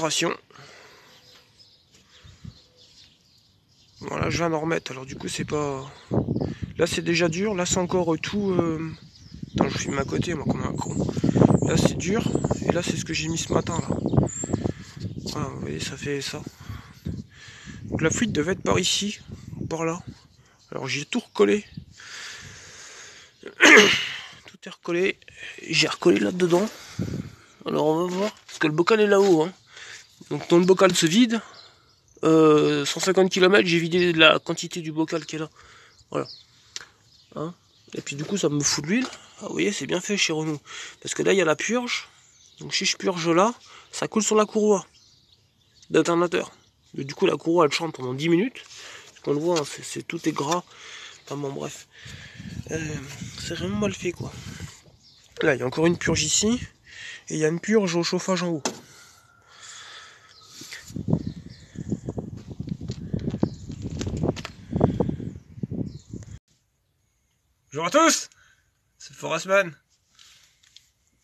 réparation. Voilà, je viens d'en remettre, alors du coup c'est pas... Là c'est déjà dur, là c'est encore tout... Attends, je filme à côté moi comme un con. Là c'est dur, et là c'est ce que j'ai mis ce matin là. Voilà, vous voyez, ça fait ça. Donc la fuite devait être par ici, ou par là. Alors j'ai tout recollé. Tout est recollé. J'ai recollé là-dedans. Alors on va voir, parce que le bocal est là-haut. Hein. Donc quand le bocal se vide, 150 km, j'ai vidé la quantité du bocal qui est là. Voilà. Hein, et puis du coup ça me fout de l'huile. Ah, vous voyez, c'est bien fait chez Renault. Parce que là il y a la purge. Donc si je purge là, ça coule sur la courroie d'alternateur. Du coup la courroie elle chante pendant 10 minutes. Parce qu'on le voit, hein, tout est gras. Enfin bon bref. C'est vraiment mal fait quoi. Là il y a encore une purge ici. Et il y a une purge au chauffage en haut. Bonjour à tous, c'est Forestman.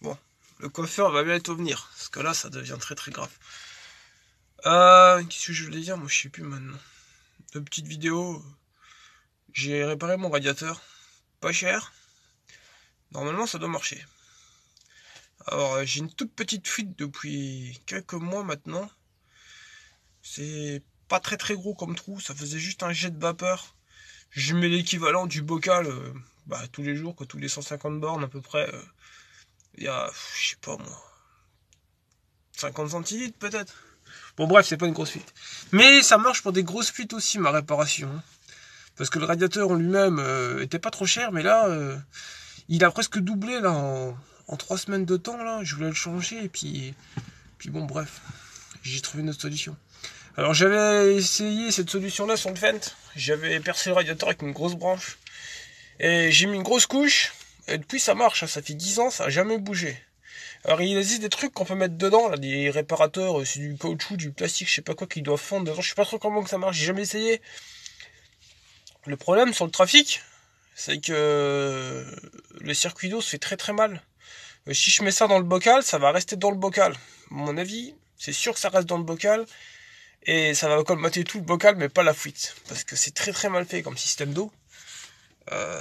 Bon, le coiffeur va bientôt venir, parce que là ça devient très très grave. Qu'est-ce que je voulais dire? Moi je sais plus maintenant. De petites vidéos. J'ai réparé mon radiateur. Pas cher. Normalement ça doit marcher. Alors j'ai une toute petite fuite depuis quelques mois maintenant. C'est pas très très gros comme trou, ça faisait juste un jet de vapeur. Je mets l'équivalent du bocal tous les jours, tous les 150 bornes à peu près. Il y a, je sais pas moi, 50 centilitres peut-être. Bon bref, c'est pas une grosse fuite. Mais ça marche pour des grosses fuites aussi, ma réparation. Hein. Parce que le radiateur en lui-même était pas trop cher, mais là, il a presque doublé là en 3 semaines de temps. Là, je voulais le changer et puis bon bref, j'ai trouvé une autre solution. Alors j'avais essayé cette solution-là sur le Fendt. J'avais percé le radiateur avec une grosse branche. Et j'ai mis une grosse couche. Et depuis ça marche, hein, ça fait 10 ans, ça n'a jamais bougé. Alors il existe des trucs qu'on peut mettre dedans, là, des réparateurs, c'est du caoutchouc, du plastique, je sais pas quoi, qui doivent fondre dedans. Je sais pas trop comment que ça marche, j'ai jamais essayé. Le problème sur le trafic, c'est que le circuit d'eau se fait très très mal. Si je mets ça dans le bocal, ça va rester dans le bocal. À mon avis, c'est sûr que ça reste dans le bocal. Et ça va colmater tout le bocal, mais pas la fuite. Parce que c'est très très mal fait comme système d'eau.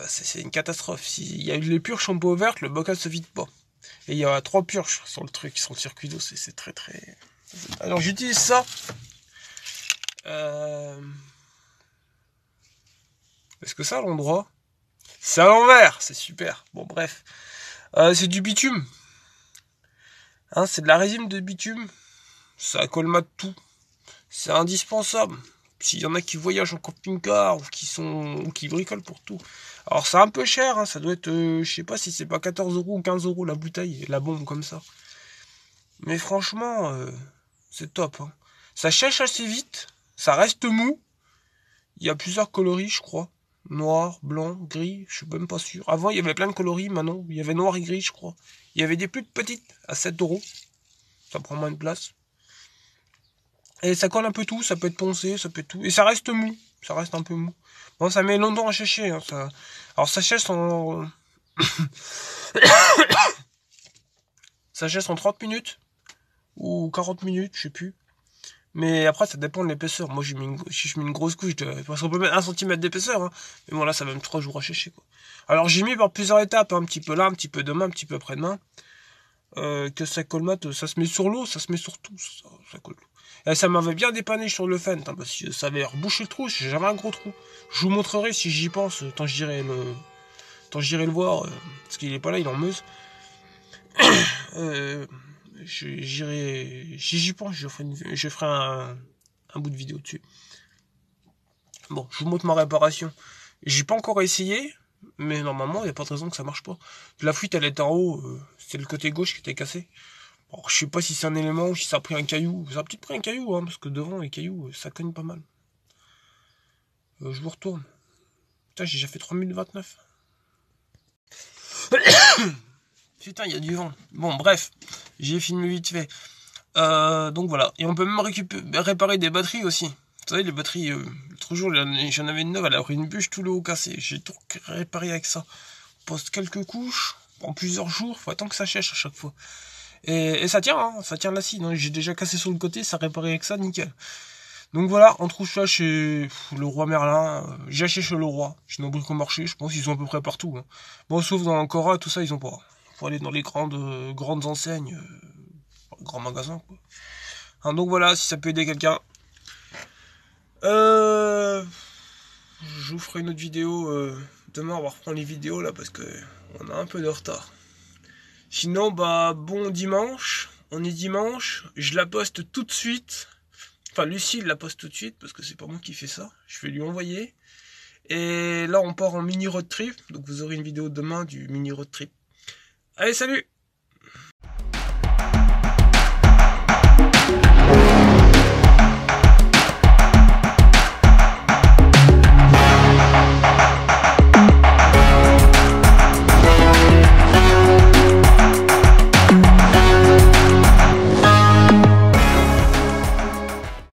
C'est une catastrophe. S'il y a les purges sont pas ouvertes, le bocal se vide pas. Et il y a 3 purges sur le truc, sur le circuit d'eau. C'est très très... Alors j'utilise ça. Est-ce que ça à l'endroit? C'est à l'envers, c'est super. Bon bref. C'est du bitume. Hein, c'est de la résine de bitume. Ça colmate tout. C'est indispensable. S'il y en a qui voyagent en camping-car ou qui bricolent pour tout. Alors c'est un peu cher, hein, ça doit être, je sais pas si c'est pas 14 € ou 15 € la bouteille, la bombe comme ça. Mais franchement, c'est top. Hein. Ça sèche assez vite, ça reste mou. Il y a plusieurs coloris, je crois. Noir, blanc, gris, je suis même pas sûr. Avant il y avait plein de coloris, maintenant il y avait noir et gris, je crois. Il y avait des plus petites à 7 €. Ça prend moins de place. Et ça colle un peu tout, ça peut être poncé, ça peut être tout. Et ça reste mou, ça reste un peu mou. Bon, ça met longtemps à sécher. Hein, ça... Alors ça sèche en... ça sèche en 30 minutes. Ou 40 minutes, je sais plus. Mais après, ça dépend de l'épaisseur. Moi, si je mets une grosse couche, parce qu'on peut mettre 1 cm d'épaisseur. Hein. Mais bon, là, ça va même 3 jours à sécher. Quoi. Alors j'ai mis par plusieurs étapes. Hein, un petit peu là, un petit peu demain, un petit peu après-demain. Que ça colmate, ça se met sur l'eau, ça se met sur tout. Ça colle. Et ça m'avait bien dépanné sur le Fendt, hein, parce que ça avait rebouché le trou, j'avais un gros trou. Je vous montrerai si j'y pense, tant j'irai le voir, parce qu'il est pas là, il est en Meuse. Si j'y pense, je ferai un bout de vidéo dessus. Bon, je vous montre ma réparation. J'ai pas encore essayé, mais normalement, il n'y a pas de raison que ça marche pas. La fuite, elle est en haut, c'est le côté gauche qui était cassé. Alors, je sais pas si c'est un élément ou si ça a pris un caillou. Ça a peut-être pris un caillou, hein, parce que devant, les cailloux, ça cogne pas mal. Je vous retourne. Putain, j'ai déjà fait 3029. Putain, il y a du vent. Bon, bref, j'ai filmé vite fait. Donc voilà. Et on peut même réparer des batteries aussi. Vous savez, les batteries, l'autre jour, j'en avais une neuve, elle a pris une bûche, tout le haut cassé. J'ai tout réparé avec ça. On pose quelques couches, en plusieurs jours, faut attendre que ça sèche à chaque fois. Et ça tient, hein, ça tient l'acide. Hein. J'ai déjà cassé sur le côté, ça réparait avec ça, nickel. Donc voilà, on trouve ça chez le roi Merlin. J'ai acheté chez le roi, chez nos bricomarchés, je pense qu'ils sont à peu près partout. Hein. Bon, sauf dans Ancora, tout ça, ils ont pas. Faut aller dans les grandes enseignes, grands magasins, quoi. Hein, donc voilà, si ça peut aider quelqu'un. Je vous ferai une autre vidéo. Demain, on va reprendre les vidéos là parce que on a un peu de retard. Sinon, bah bon dimanche. On est dimanche. Je la poste tout de suite. Enfin, Lucie la poste tout de suite parce que c'est pas moi qui fais ça. Je vais lui envoyer. Et là, on part en mini road trip. Donc, vous aurez une vidéo demain du mini road trip. Allez, salut!